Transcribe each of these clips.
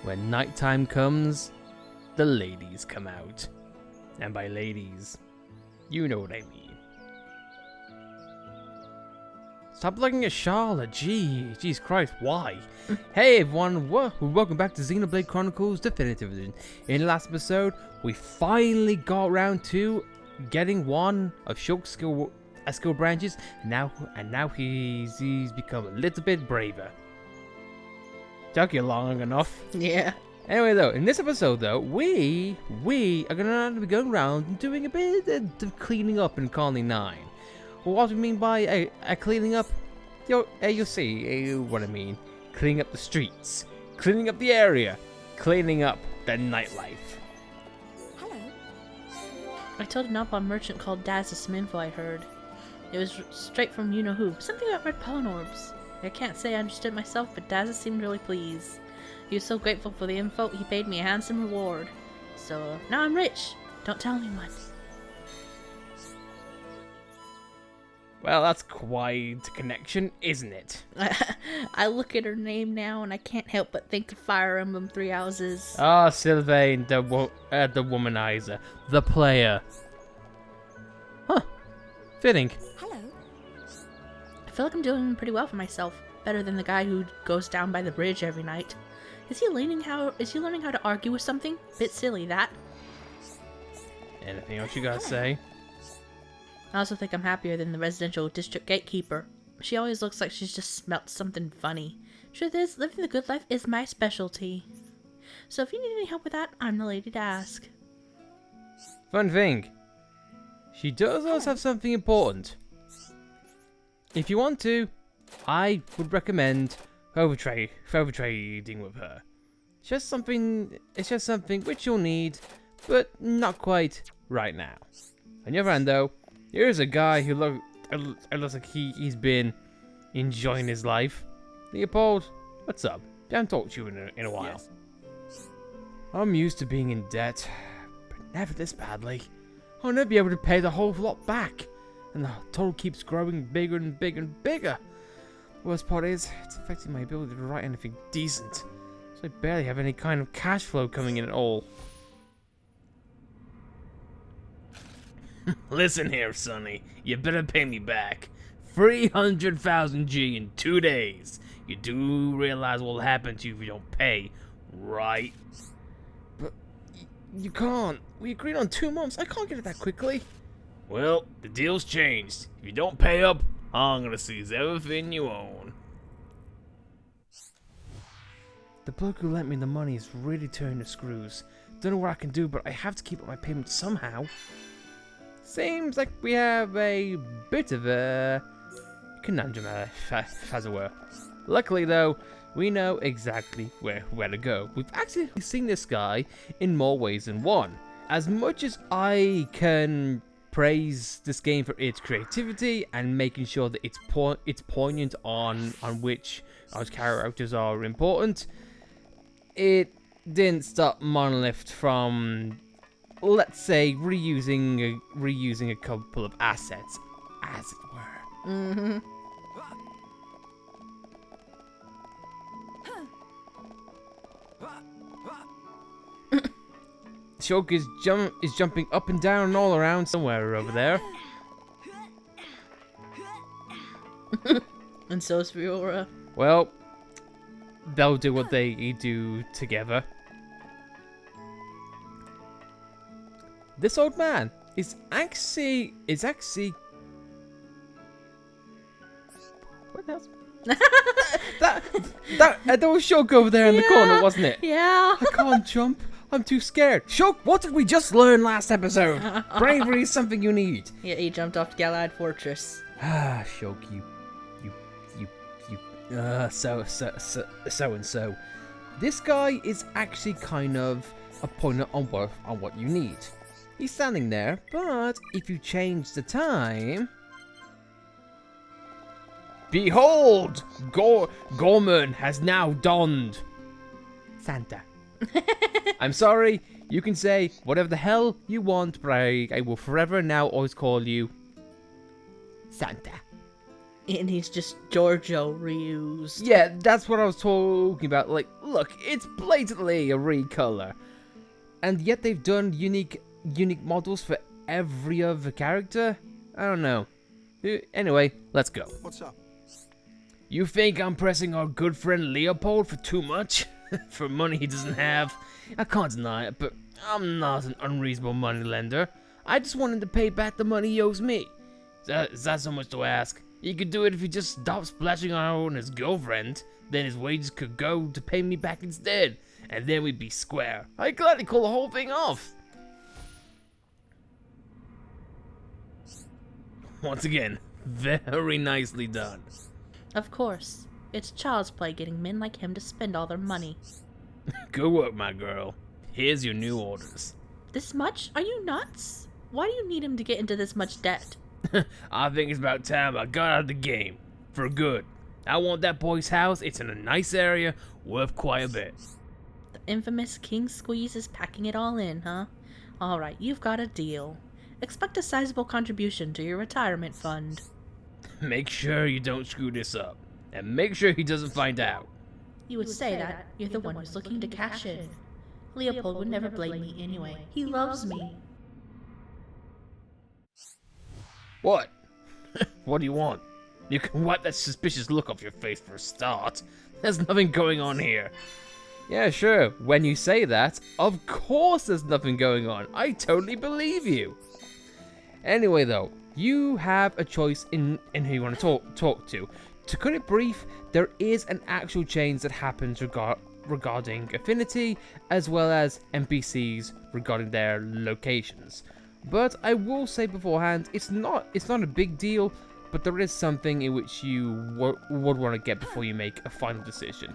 When nighttime comes, the ladies come out. And by ladies, you know what I mean. Stop looking at Charlotte. Jeez Christ, why? Hey everyone, welcome back to Xenoblade Chronicles Definitive Edition. In the last episode, we finally got around to getting one of Shulk's skill branches, and now he's become a little bit braver. Took you long enough. Yeah. Anyway, though, in this episode, though, we are gonna be going around and doing a bit of cleaning up in Colony 9. Well, what do we mean by cleaning up? You'll see what I mean. Cleaning up the streets, cleaning up the area, cleaning up the nightlife. Hello. I told an outbound merchant called Daz some info I heard. It was straight from you-know-who. Something about red pollen orbs. I can't say I understood myself, but Daz seemed really pleased. He was so grateful for the info, he paid me a handsome reward. So, now I'm rich. Don't tell anyone. Well, that's quite a connection, isn't it? I look at her name now, and I can't help but think of Fire Emblem Three Houses. Ah, Sylvain, the womanizer, the player. Huh. Fitting. Hello. I feel like I'm doing pretty well for myself. Better than the guy who goes down by the bridge every night. Is he learning how to argue with something? Bit silly, that. Anything else you gotta say? I also think I'm happier than the residential district gatekeeper. She always looks like she's just smelt something funny. Truth is, living the good life is my specialty. So if you need any help with that, I'm the lady to ask. Fun thing. She does also have something important. If you want to, I would recommend trading with her. It's just something which you'll need, but not quite right now. On the other hand, though, here's a guy who looks like he's been enjoying his life. Leopold, what's up? Haven't talked to you in a while. Yes. I'm used to being in debt, but never this badly. I'll never be able to pay the whole lot back, and the total keeps growing bigger and bigger and bigger. The worst part is, it's affecting my ability to write anything decent, so I barely have any kind of cash flow coming in at all. Listen here, Sonny. You better pay me back. 300,000 G in 2 days. You do realize what'll happen to you if you don't pay, right? But you can't. We agreed on 2 months. I can't get it that quickly. Well, the deal's changed. If you don't pay up, I'm gonna seize everything you own. The bloke who lent me the money is really turning the screws. Don't know what I can do, but I have to keep up my payments somehow. Seems like we have a bit of a conundrum, as it were. Luckily, though, we know exactly where to go. We've actually seen this guy in more ways than one. As much as I can praise this game for its creativity and making sure that it's poignant on which our characters are important, it didn't stop Monolith from, let's say, reusing a couple of assets, as it were. Mm-hmm. Shulk is jumping up and down and all around somewhere over there. And so is Fiora. Well, they'll do what they do together. This old man is actually what else? that was Shulk over there in the corner, wasn't it? Yeah. I can't jump. I'm too scared. Shulk, what did we just learn last episode? Bravery is something you need. Yeah, he jumped off the Galad Fortress. Ah, Shulk, so and so. This guy is actually kind of a pointer on what you need. He's standing there, but if you change the time... Behold! Gorman has now dawned. Santa. I'm sorry, you can say whatever the hell you want, but I will forever now always call you Santa. And he's just Giorgio reused. Yeah, that's what I was talking about. Like, look, it's blatantly a recolor. And yet they've done unique models for every other character? I don't know. Anyway, let's go. What's up? You think I'm pressing our good friend Leopold for too much? For money he doesn't have? I can't deny it, but I'm not an unreasonable moneylender. I just want him to pay back the money he owes me. Is that so much to ask? He could do it if he just stopped splashing on his girlfriend. Then his wages could go to pay me back instead. And then we'd be square. I'd gladly call the whole thing off. Once again, very nicely done. Of course. It's child's play getting men like him to spend all their money. Good work, my girl. Here's your new orders. This much? Are you nuts? Why do you need him to get into this much debt? I think it's about time I got out of the game. For good. I want that boy's house. It's in a nice area, worth quite a bit. The infamous King Squeeze is packing it all in, huh? Alright, you've got a deal. Expect a sizable contribution to your retirement fund. Make sure you don't screw this up. And make sure he doesn't find out. You would say that. You're the one who's looking to cash in. Leopold would never blame me anyway. He loves me. What? What do you want? You can wipe that suspicious look off your face for a start. There's nothing going on here. Yeah, sure. When you say that, of course there's nothing going on. I totally believe you. Anyway, though, you have a choice in who you want to talk to. To cut it brief, there is an actual change that happens regarding affinity, as well as NPCs regarding their locations. But I will say beforehand, it's not a big deal, but there is something in which you would want to get before you make a final decision.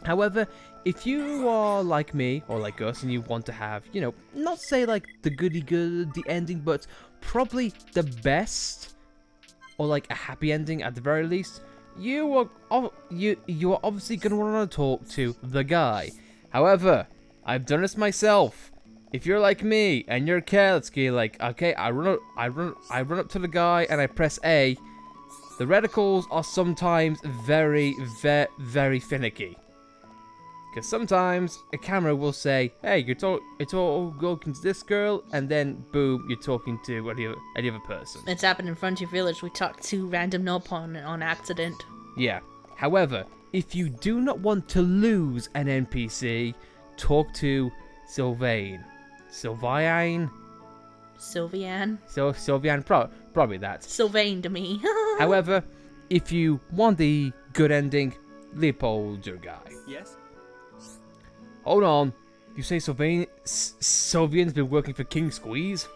However, if you are like me, or like us, and you want to have, you know, not say like the the ending, but probably the best, or like a happy ending at the very least, you are obviously going to want to talk to the guy. However, I've done this myself. If you're like me and you're careless, you're like, okay, I run up to the guy and I press A. The reticles are sometimes very finicky. Because sometimes a camera will say, hey, it's all talking to this girl, and then boom, you're talking to any other person. It's happened in Frontier Village. We talked to random no opponent on accident. Yeah. However, if you do not want to lose an NPC, talk to Sylvain. Sylviane? Sylviane, probably that. Sylvain to me. However, if you want the good ending, Leopold's your guy. Yes? Hold on. You say Sylvian's been working for King Squeeze?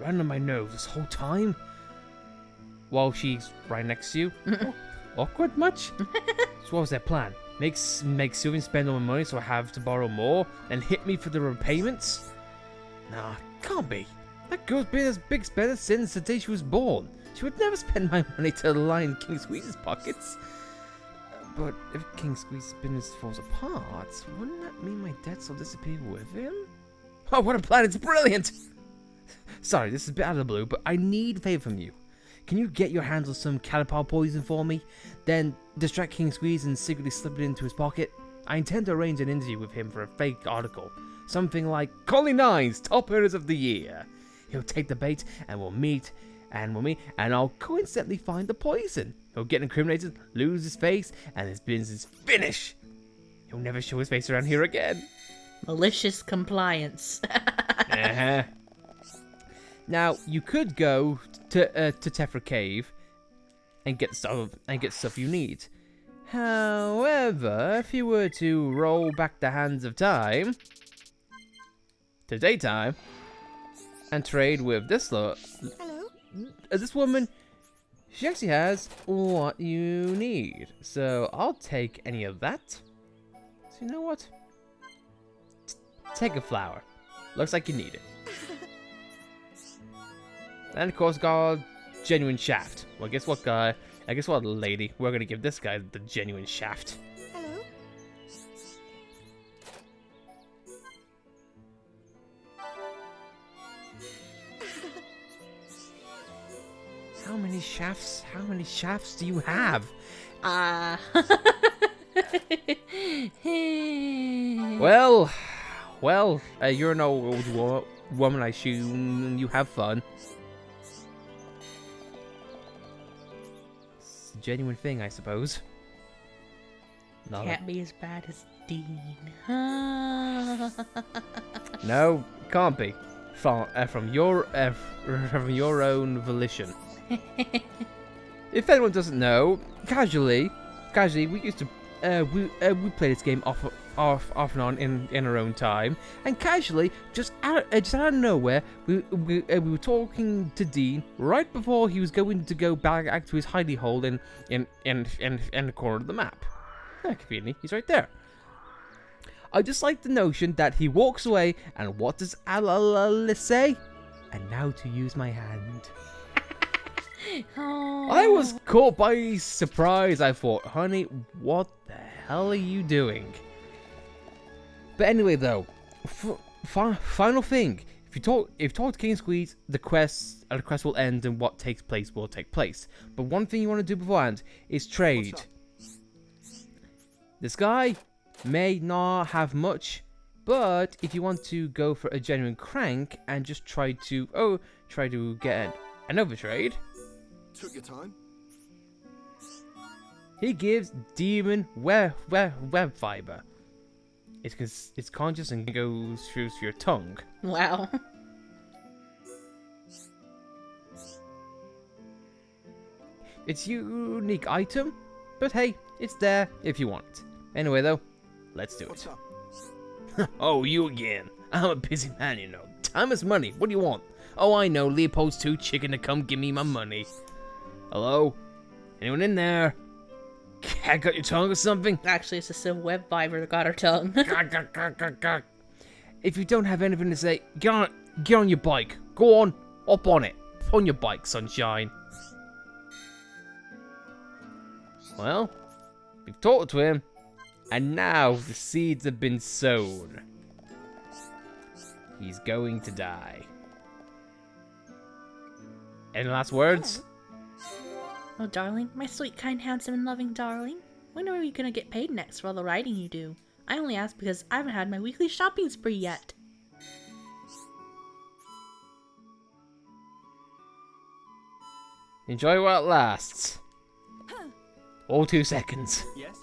Right under my nose this whole time? While she's right next to you? Awkward much? So what was their plan? Make Sylvian spend all my money so I have to borrow more? And hit me for the repayments? Nah, can't be. That girl's been as big spender since the day she was born. She would never spend my money to line King Squeeze's pockets. But if King Squeeze's business falls apart, wouldn't that mean my debts will disappear with him? Oh, what a plan! It's brilliant! Sorry, this is a bit out of the blue, but I need a favor from you. Can you get your hands on some caterpillar poison for me? Then distract King Squeeze and secretly slip it into his pocket? I intend to arrange an interview with him for a fake article. Something like, Collie Nine's Top Earners of the Year. He'll take the bait and we'll meet, and I'll coincidentally find the poison. He'll get incriminated, lose his face, and his business is finished. He'll never show his face around here again. Malicious compliance. Uh-huh. Now, you could go to Tephra Cave and get stuff you need. However, if you were to roll back the hands of time to daytime and trade with this this woman, she actually has what you need. So I'll take any of that. So you know what? Take a flower. Looks like you need it. And of course, got a genuine shaft. Well, guess what, guy? I guess what, lady? We're gonna give this guy the genuine shaft. Hello? How many shafts do you have? Well, you're an old woman, I assume you have fun. It's a genuine thing, I suppose. Can't be as bad as Dean. No, can't be. From your own volition. If anyone doesn't know, casually, we used to we play this game off and on in our own time, and casually, just out of nowhere, we were talking to Dean right before he was going to go back to his hidey hole in the corner of the map. Conveniently, he's right there. I just like the notion that he walks away, and what does Alice say? And now to use my hand. I was caught by surprise. I thought, honey, what the hell are you doing? But anyway, though, final thing. If you talk to King Squeeze, the quest will end, and what takes place will take place. But one thing you want to do beforehand is trade. This guy may not have much, but if you want to go for a genuine crank and just try to get another trade, took your time. He gives demon web fiber. It's conscious and goes through your tongue. Wow. It's a unique item, but hey, it's there if you want it. Anyway, though, let's do it. Oh, you again. I'm a busy man, you know. Time is money. What do you want? Oh, I know. Leopold's too chicken to come give me my money. Hello? Anyone in there? Cat got your tongue or something? Actually, it's just a web fiber that got her tongue. If you don't have anything to say, get on your bike. Go on, up on it. On your bike, sunshine. Well, we've talked to him, and now the seeds have been sown. He's going to die. Any last words? Oh, darling, my sweet, kind, handsome, and loving darling. When are you gonna get paid next for all the writing you do? I only ask because I haven't had my weekly shopping spree yet. Enjoy while it lasts. All 2 seconds. Yes.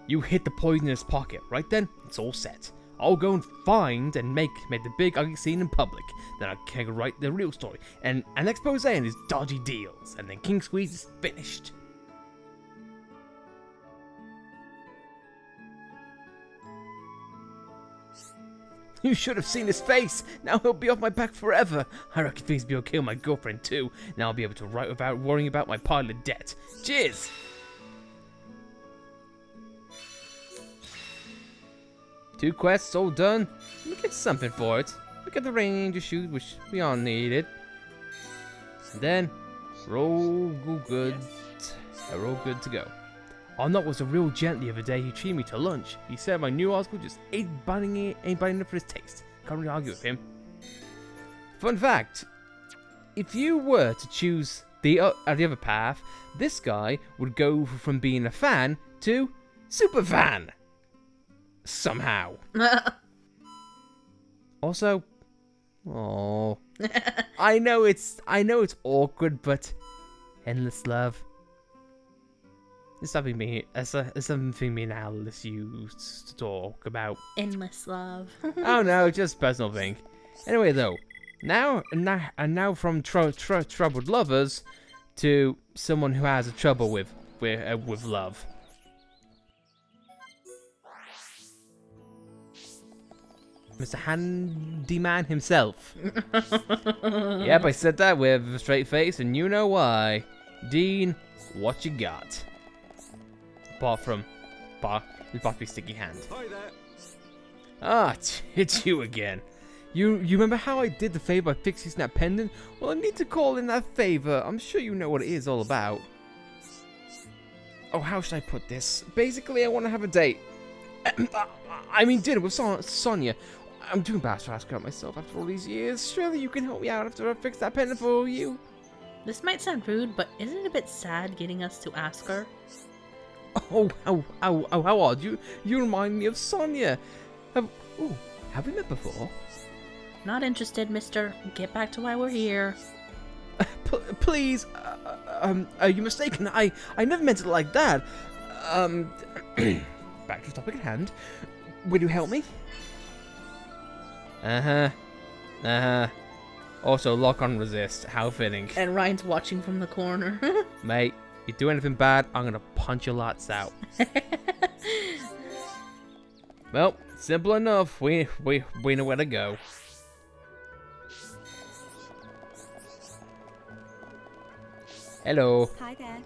You hit the poisonous pocket. Right then, it's all set. I'll go and find and make the big ugly scene in public. Then I can write the real story and an expose on his dodgy deals. And then King Squeeze is finished. You should have seen his face. Now he'll be off my back forever. I reckon things will kill my girlfriend too. Now I'll be able to write without worrying about my pile of debt. Cheers! 2 quests all done. We get something for it. We got the ranger shoes, which we all needed. And then we're all good. We're all good to go. Arnott was a real gent the other day. He treated me to lunch. He said my new article just ain't biting enough for his taste. Can't really argue with him. Fun fact: if you were to choose the other path, this guy would go from being a fan to super fan. Somehow. Also, oh, I know it's awkward, but endless love. It's something me and Alice used to talk about. Endless love. Oh no, just personal thing. Anyway, though, now from troubled lovers to someone who has a trouble with love. Mr. Handyman himself. Yep, I said that with a straight face, and you know why. Dean, what you got? Apart from his possibly sticky hand. Hi there. Ah, it's you again. You remember how I did the favor by fixing that pendant? Well, I need to call in that favor. I'm sure you know what it is all about. Oh, how should I put this? Basically, I want to have a date. I mean, dinner with Sonia. I'm too embarrassed to ask her out myself after all these years. Surely you can help me out after I fix that pendant for you. This might sound rude, but isn't it a bit sad getting us to ask her? Oh, how odd. You remind me of Sonia. Have we met before? Not interested, mister. Get back to why we're here. Please, are you mistaken? I never meant it like that. Back to the topic at hand. Will you help me? Also, lock on resist. How fitting. And Ryan's watching from the corner. Mate, you do anything bad, I'm gonna punch your lots out. Well, simple enough. We know where to go. Hello. Hi there.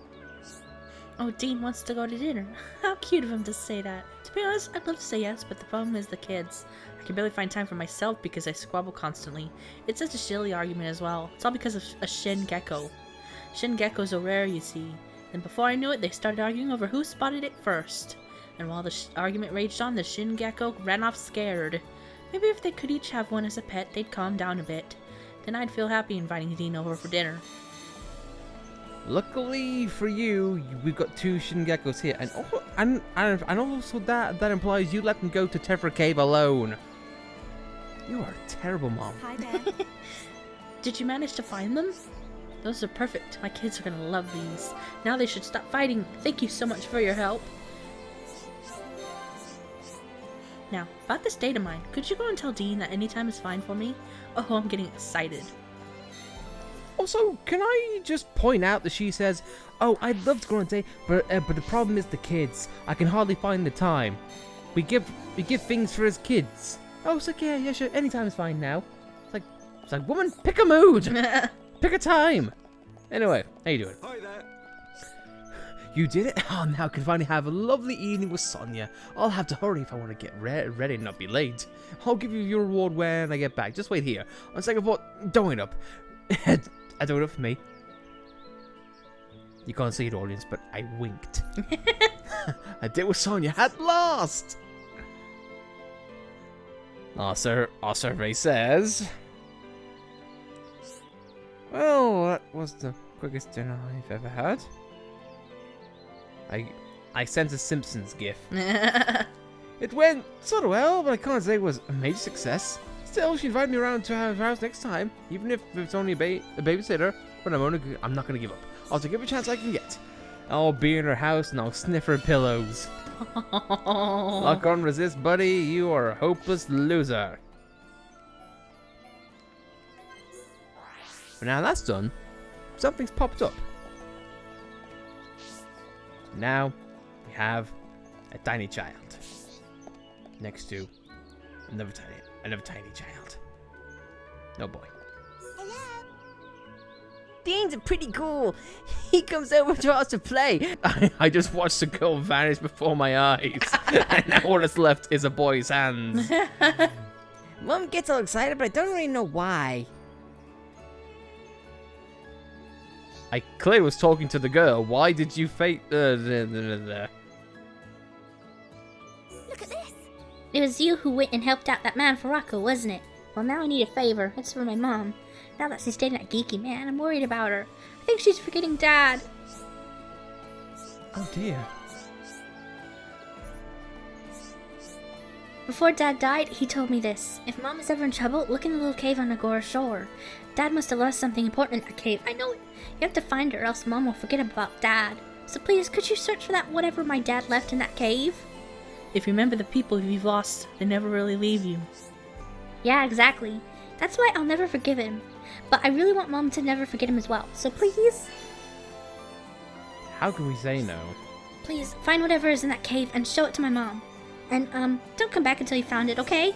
Oh, Dean wants to go to dinner. How cute of him to say that. To be honest, I'd love to say yes, but the problem is the kids. I can barely find time for myself because I squabble constantly. It's such a silly argument as well. It's all because of a shin gecko. Shin geckos are rare, you see. And before I knew it, they started arguing over who spotted it first. And while the argument raged on, the shin gecko ran off scared. Maybe if they could each have one as a pet, they'd calm down a bit. Then I'd feel happy inviting Dean over for dinner. Luckily for you, we've got 2 Shingekos here, and also that implies you let them go to Tephra Cave alone. You are a terrible mom. Hi there. Did you manage to find them? Those are perfect. My kids are gonna love these. Now they should stop fighting. Thank you so much for your help. Now, about this date of mine, could you go and tell Dean that any time is fine for me? Oh, I'm getting excited. Also, can I just point out that she says, "Oh, I'd love to go on a date, but the problem is the kids. I can hardly find the time. We give things for his kids." Oh, it's like, yeah, sure. Anytime is fine now. It's like, woman, pick a mood, pick a time. Anyway, how you doing? Hi there. You did it? Oh, now I can finally have a lovely evening with Sonia. I'll have to hurry if I want to get ready and not be late. I'll give you your reward when I get back. Just wait here. On second thought, don't wait up. I don't know for me. You can't see it, audience, but I winked. I did with Sonia at last. Our survey says, well, that was the quickest dinner I've ever had. I sent a Simpsons gif. It went sort of well, but I can't say it was a major success. Still, she invited me around to her house next time, even if it's only a babysitter. But I'm not gonna give up. I'll take every chance I can get. I'll be in her house and I'll sniff her pillows. Lock on resist, buddy. You are a hopeless loser. But now that's done, something's popped up. Now we have a tiny child next to another tiny child. No boy. Hello. Dean's pretty cool. He comes over to us to play. I just watched the girl vanish before my eyes, and now all that's left is a boy's hands. Mom gets all excited, but I don't really know why. I clearly was talking to the girl. Why did you fake? Look at this. It was you who went and helped out that man for Rocco, wasn't it? Well, now I need a favor. It's for my mom. Now that she's dating that geeky man, I'm worried about her. I think she's forgetting Dad. Oh dear. Before Dad died, he told me this. If Mom is ever in trouble, look in the little cave on Agora Shore. Dad must have lost something important in that cave. I know it. You have to find her, or else Mom will forget about Dad. So please, could you search for that whatever my dad left in that cave? If you remember the people you've lost, they never really leave you. Yeah, exactly. That's why I'll never forgive him. But I really want Mom to never forget him as well. So please? How can we say no? Please, find whatever is in that cave and show it to my mom. And, don't come back until you found it, okay?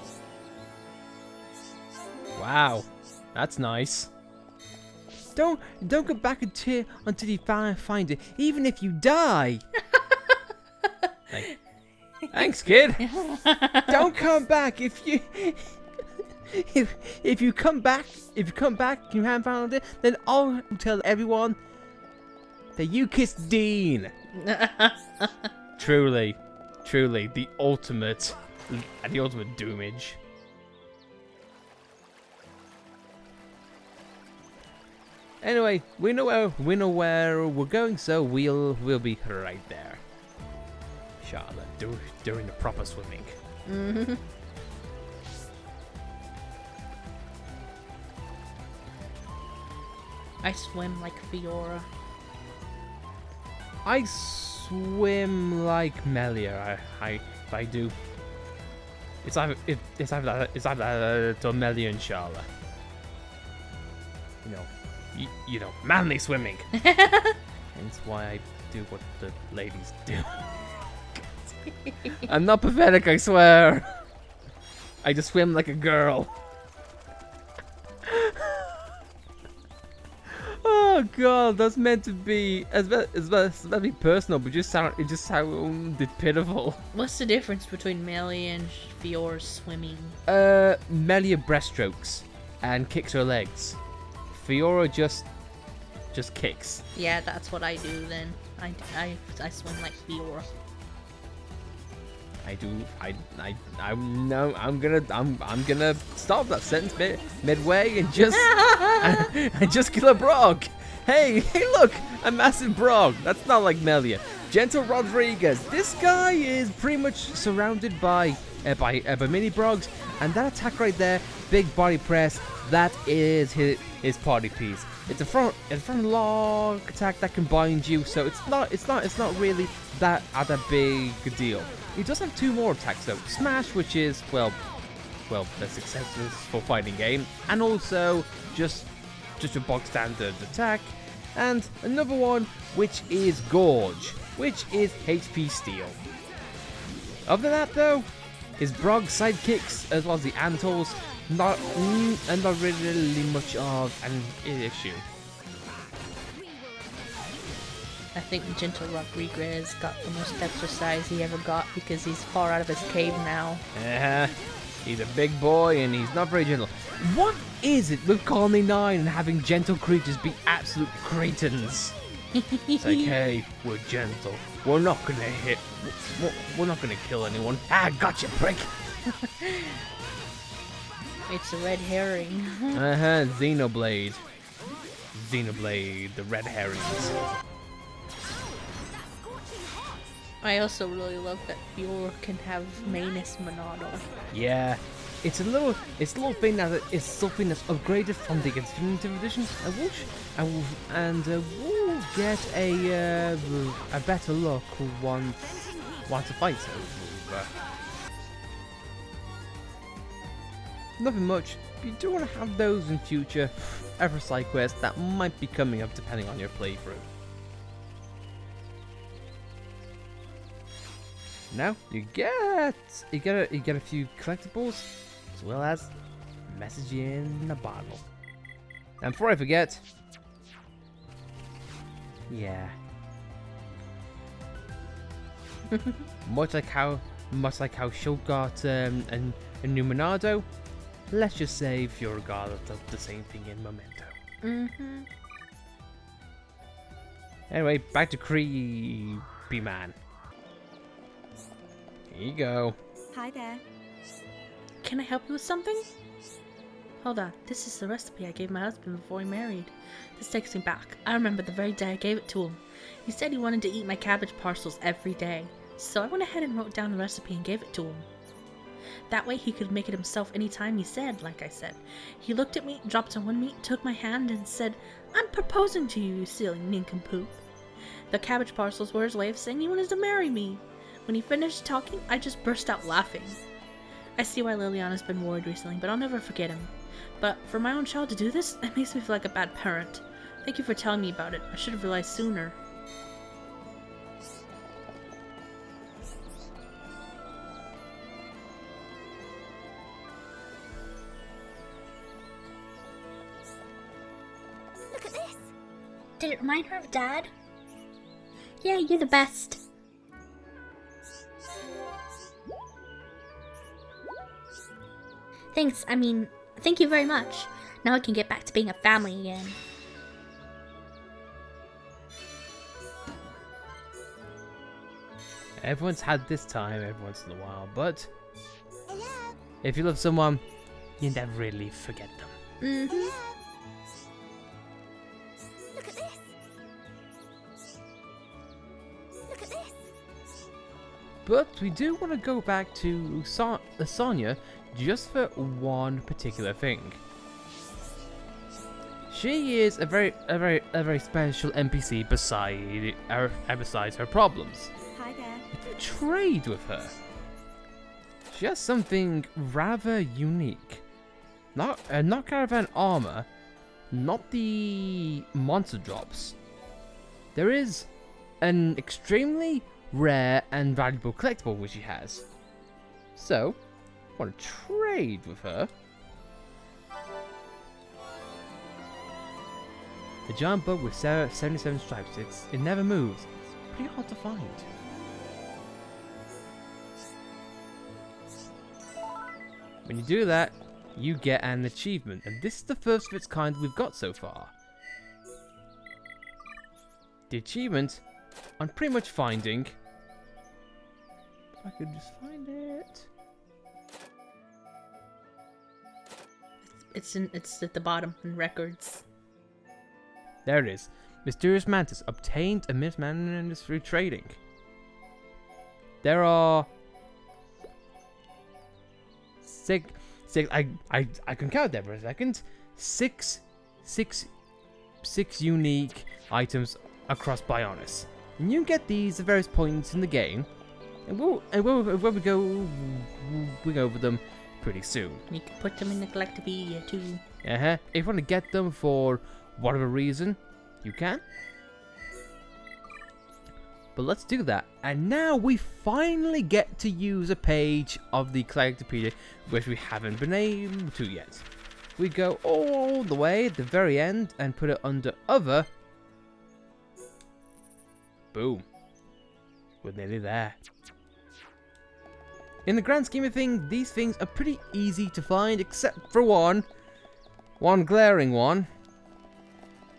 Wow, that's nice. Don't go back until you find it, even if you die. Thanks, kid. Don't come back if you come back and you haven't found it, then I'll tell everyone that you kissed Dean. Truly, the ultimate doomage. Anyway, we know where we're going, so we'll be right there. Charlotte, doing the proper swimming. Mm-hmm. I swim like Fiora. I swim like Melia. I do. It's either Melia and Charlotte. You know, manly swimming. That's why I do what the ladies do. I'm not pathetic, I swear. I just swim like a girl. Oh god, that's meant to be it's meant to be personal, but it just sounded pitiful. What's the difference between Melia and Fiora's swimming? Melia breaststrokes and kicks her legs. Fiora just kicks. Yeah, that's what I do then. I swim like Fiora. I'm gonna stop that sentence midway and just and just kill a Brog. Hey, look, a massive Brog. That's not like Melia. Gentle Rodriguez. This guy is pretty much surrounded by mini Brogs, and that attack right there, big body press. That is his party piece. It's a front log attack that can bind you, so it's not really that big a deal. He does have two more attacks though. Smash, which is well, the successful fighting game, and also just a bog standard attack, and another one which is Gorge, which is HP steal. Other than that though, his Brog sidekicks as well as the Antals, not really much of an issue. I think Gentle Rodriguez got the most exercise he ever got because he's far out of his cave now. He's a big boy and he's not very gentle. What is it with Colony 9 and having gentle creatures be absolute cretins? It's like, hey, we're gentle. We're not gonna hit. We're not gonna kill anyone. Gotcha, prick. It's a red herring. Xenoblade, the red herrings. I also really love that Fiora can have Manus Monado. Yeah, it's a little thing that is something that's upgraded from the Definitive Edition. We'll get a better look once the fight's over. Nothing much. You do want to have those in future ever side quests that might be coming up depending on your playthrough. Now you get a few collectibles as well as message in a bottle. And before I forget, yeah, much like how Shulk got a new Monado, let's just say Fiora got the same thing in Memento. Anyway, back to Creepy Man. Here you go. Hi there. Can I help you with something? Hold on, this is the recipe I gave my husband before we married. This takes me back. I remember the very day I gave it to him. He said he wanted to eat my cabbage parcels every day, so I went ahead and wrote down the recipe and gave it to him. That way he could make it himself anytime he said, like I said. He looked at me, dropped on one knee, took my hand and said, "I'm proposing to you, you silly nincompoop." The cabbage parcels were his way of saying he wanted to marry me. When he finished talking, I just burst out laughing. I see why Liliana's been worried recently, but I'll never forget him. But for my own child to do this, it makes me feel like a bad parent. Thank you for telling me about it. I should have realized sooner. Look at this. Did it remind her of Dad? Yeah, you're the best. Thanks, thank you very much. Now I can get back to being a family again. Everyone's had this time every once in a while, but Hello. if you love someone, you never really forget them. Hello. But we do want to go back to Sonia just for one particular thing. She is a very special NPC besides her problems. Hi there. If you trade with her, she has something rather unique. Not caravan armor, not the monster drops. There is an extremely rare and valuable collectible which she has. So, I want to trade with her. The giant bug with 77 stripes. It never moves. It's pretty hard to find. When you do that, you get an achievement, and this is the first of its kind we've got so far. The achievement on pretty much finding. If I could just find it. It's at the bottom in records. There it is. Mysterious Mantis obtained a mismanagement through trading. There are six. I can count there for a second. Six unique items across Bionis, and you get these at various points in the game, and we'll go over them pretty soon. You can put them in the collectible too. If you want to get them for whatever reason, you can. But let's do that. And now we finally get to use a page of the Collectopedia which we haven't been able to yet. We go all the way at the very end and put it under other. Boom. We're nearly there. In the grand scheme of things, these things are pretty easy to find except for one glaring one.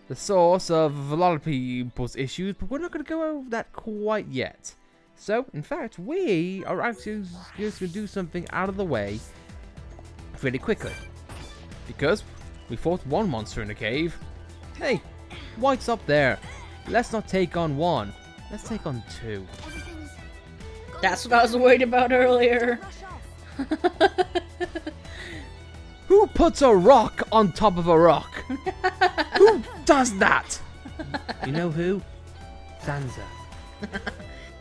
The source of a lot of people's issues, but we're not going to go over that quite yet. So, in fact, we are actually just going to do something out of the way really quickly. Because we fought one monster in the cave. Hey, White's up there. Let's not take on one. Let's take on two. That's what I was worried about earlier. Who puts a rock on top of a rock? Who does that? You know who? Sansa.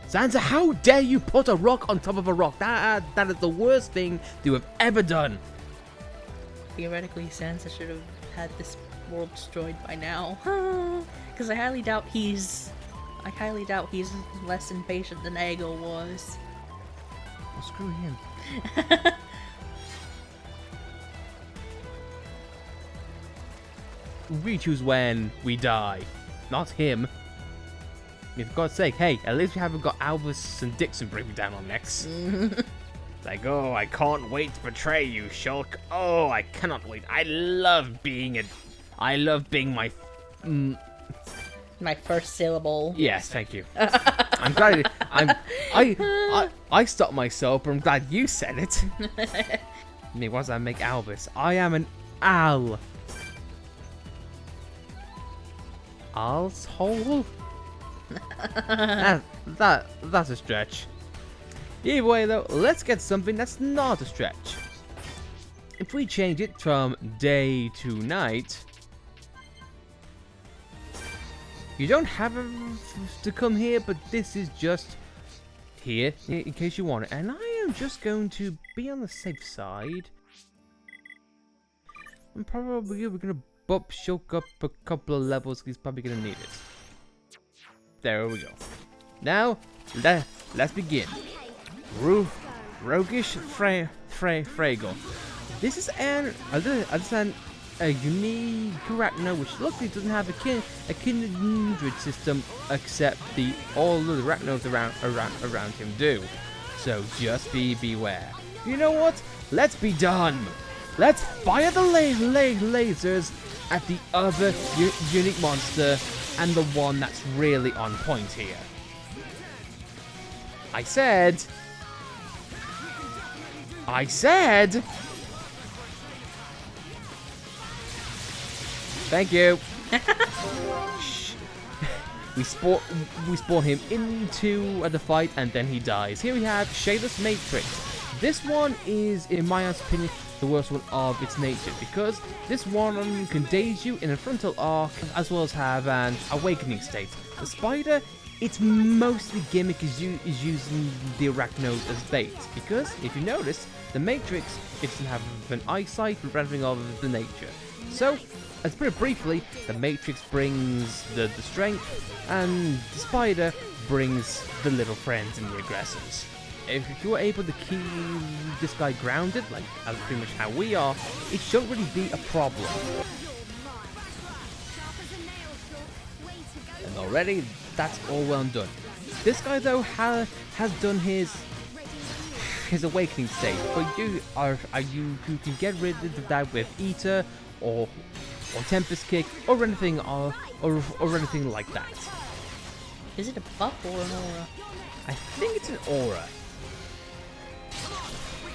Sansa, how dare you put a rock on top of a rock? That is the worst thing you have ever done. Theoretically, Sansa should have had this world destroyed by now. Because I highly doubt he's less impatient than Aegon was. Well, screw him. We choose when we die, not him. I mean, for God's sake, hey, at least we haven't got Albus and Dixon breathing down our necks. Like, oh, I can't wait to betray you, Shulk. Oh, I cannot wait. I love being my... My first syllable. Yes, thank you. I'm glad I stopped myself, but I'm glad you said it. Me, what does that make Albus? I am an Al. Alshole? That's a stretch. Either way though, let's get something that's not a stretch. If we change it from day to night, you don't have to come here, but this is just here in case you want it. And I am just going to be on the safe side. And probably we're going to bump Shulk up a couple of levels. He's probably going to need it. There we go. Now, let's begin. Roguish Fraggle. This is a unique arachno which luckily doesn't have a kindred system except all of the arachnos around him do. So just beware. You know what? Let's be done. Let's fire the lasers at the other unique monster and the one that's really on point here. I said. Thank you. we spawn him into the fight, and then he dies. Here we have Shadeless Matrix. This one is, in my opinion, the worst one of its nature, because this one can daze you in a frontal arc as well as have an awakening state. The spider, its mostly gimmick is using the arachnode as bait, because if you notice, the Matrix, it doesn't have an eyesight or anything of the nature. So, as put it briefly, the Matrix brings the strength, and the spider brings the little friends and the aggressors. If you're able to keep this guy grounded, like as pretty much how we are, it shouldn't really be a problem. And already, that's all well and done. This guy though has done his awakening state, but you can get rid of that with Eater or Tempest Kick or anything anything like that. Is it a buff or an aura? I think it's an aura.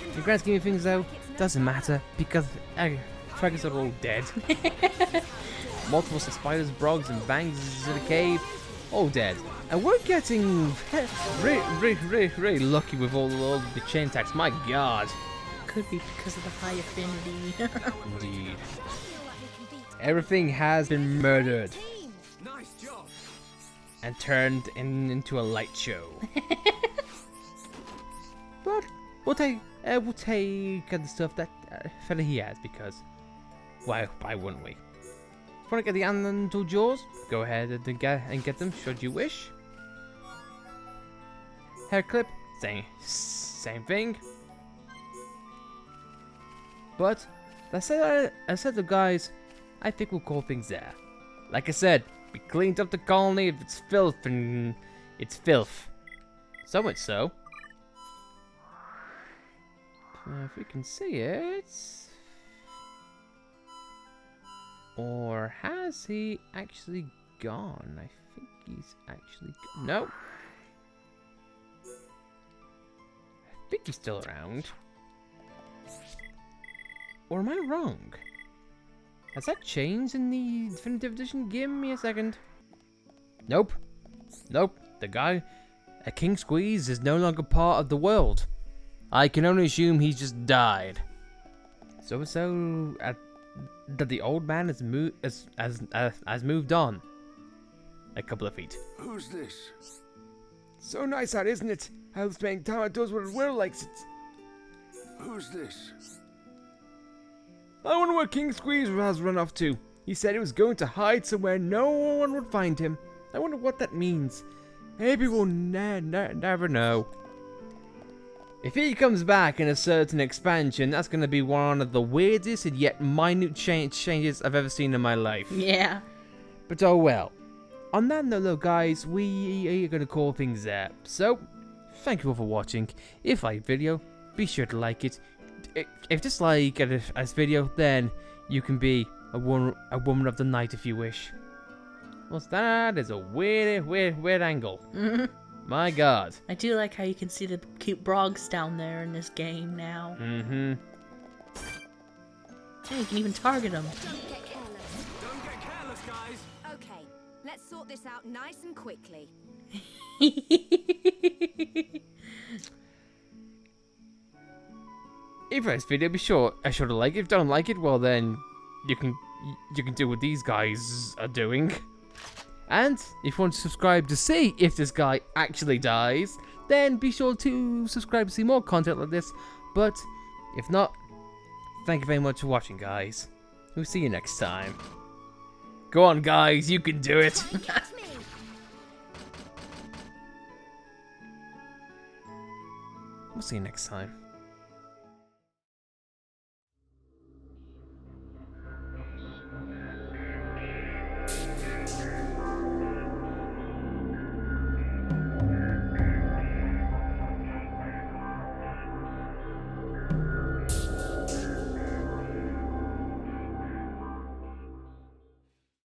In the grand scheme of things though, doesn't matter because dragons are all dead. Multiple spiders, brogs and bangs in the cave, all dead. And we're getting really lucky with all the chain attacks, my god. Could be because of the high affinity. Indeed. Everything has been murdered. And turned into a light show. But we'll take the stuff that fella he has, because why wouldn't we? If you want to get the elemental jaws, go ahead and get them should you wish. Hair clip, same thing. But I said the guys, I think we'll call things there. Like I said, we cleaned up the colony of its filth, and it's filth. So much so. If we can see it. Or has he actually gone? I think he's actually gone. No. I think he's still around. Or am I wrong? Has that changed in the Definitive Edition? Give me a second. Nope. Nope. The guy, King Squeeze, is no longer part of the world. I can only assume he's just died. That the old man has moved on a couple of feet. Who's this? So nice out, isn't it? I was spending time outdoors where the world likes it. Who's this? I wonder where King Squeeze has run off to. He said he was going to hide somewhere no one would find him. I wonder what that means. Maybe we'll never know. If he comes back in a certain expansion, that's going to be one of the weirdest and yet minute changes I've ever seen in my life. Yeah. But oh well. On that note though, guys, we are going to call things there. So, thank you all for watching. If you liked the video, be sure to like it. If dislike this video, then you can be a woman of the night if you wish. What's that? Is a weird angle. Mm-hmm. My god. I do like how you can see the cute brogs down there in this game now. Mm-hmm. Hey, you can even target them. Don't get careless. Don't get careless, guys. Okay, let's sort this out nice and quickly. If you like this video, be sure to like it. If you don't like it, well then you can do what these guys are doing. And if you want to subscribe to see if this guy actually dies, then be sure to subscribe to see more content like this. But if not, thank you very much for watching, guys. We'll see you next time. Go on, guys, you can do it. Catch me! We'll see you next time.